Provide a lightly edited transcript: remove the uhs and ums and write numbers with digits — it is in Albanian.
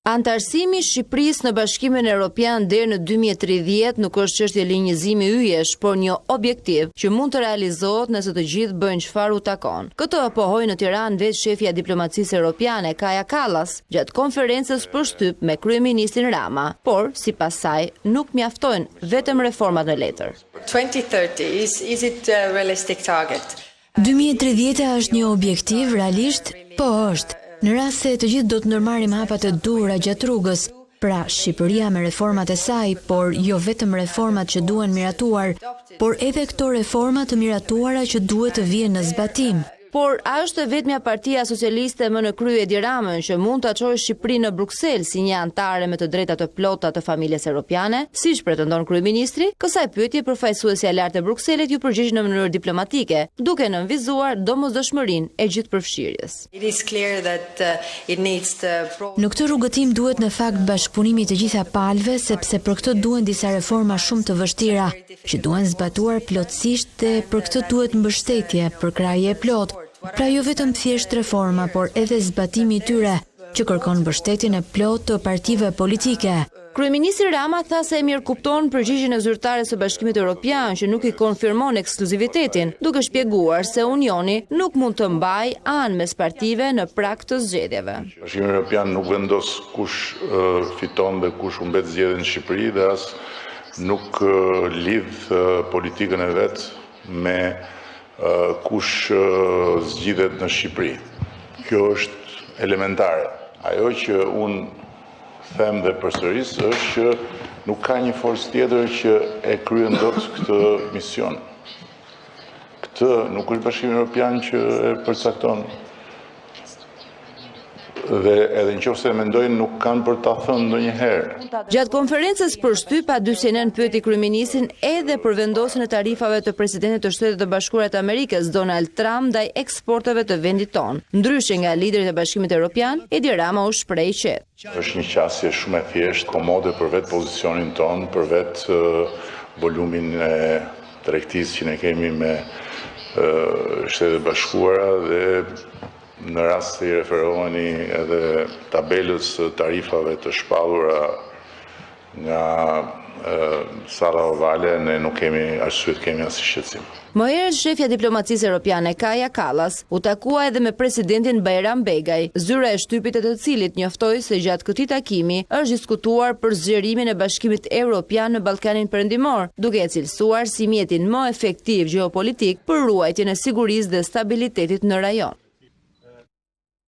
Antarësimi i Shqipërisë në Bashkimin Evropian deri në 2030 nuk është çështje linjëzimi yjesh, por një objektiv që mund të realizohet nëse të gjithë bëjnë çfarë u takon. Këtë pohoi në Tiranë vetë shefja e diplomacisë europiane Kaja Kallas gjatë konferencës për shtyp me kryeministrin Rama, por sipas saj nuk mjaftojnë vetëm reformat në letër. 2030 is it a realistic target? 2030 është një objektiv realisht? Po është. Në rast se të gjithë do të ndërmarrim hapat e duhura gjatë rrugës, pra Shqipëria me reformat e saj, por jo vetëm reformat që duhen miratuar, por edhe këto reforma të miratuara që duhet të vijnë në zbatim. Por a është vetmja Partia Socialiste më në krye Edi Ramën që mund të çojë Shqipërinë në Bruksel si një antare me të drejta të plota të familjes europiane, siç pretendon kryeministri? Kësaj pyetje përfaqësuesja e lartë e Brukselit ju përgjigj në mënyrë diplomatike, duke nënvizuar domosdoshmërinë e gjithëpërfshirjes. Në këtë rrugëtim duhet në fakt bashkëpunimi të gjitha palëve, sepse për këtë duhen disa reforma shumë të vështira, që duhen zbatuar plotësisht dhe për këtë duhet mbështetje, përkrahje plot. Pra jo vetëm thjesht reforma, por edhe zbatimi i tyre, që kërkon mbështetjen e plot të partive politike. Kryeministri Rama tha se e mirëkupton përgjigjen e zyrtares së Bashkimit Evropian që nuk i konfirmon ekskluzivitetin, duke shpjeguar se Unioni nuk mund të mbajë anë mes partive në prag të zgjedhjeve. Bashkimi Evropian nuk vendos kush fiton dhe kush humbet zgjedhjen në Shqipëri dhe as nuk lidh politikën e vet me kush zgjidhet në Shqipëri. Kjo është elementare. Ajo që unë them dhe përsëris është që nuk ka një forcë tjetër që e kryen dot këtë mision. Këtë nuk është Bashkimi Evropian që e përcakton. Dhe edhe nëse e mendojnë nuk kanë për ta thënë ndonjëherë. Gjatë konferencës për shtyp pa dy CNN pyeti kryeministrin edhe për vendosjen e tarifave të presidentit të Shtetit të Bashkuara të Amerikës Donald Trump ndaj eksporteve të vendit tonë. Ndryshe nga liderit e Bashkimit Evropian, Edi Rama u shpreh qetë. Është një qasje shumë e thjeshtë, komode për vetë pozicionin tonë, për vetë volumin e tregtisë që ne kemi me Shtetet e Bashkuara dhe në rast se i referoheni edhe tabelës tarifave të shpallura nga sala ovale, ne nuk kemi arsye të kemi asnjë shqetësim. Më herët shefja diplomacisë europiane Kaja Kallas u takua edhe me presidentin Bajram Begaj, zyra e shtypit e të cilit njoftoi se gjatë këtij takimi është diskutuar për zgjerimin e Bashkimit Evropian në Ballkanin Perëndimor, duke e cilësuar si mjetin më efektiv gjeopolitik për ruajtjen e sigurisë dhe stabilitetit në rajon.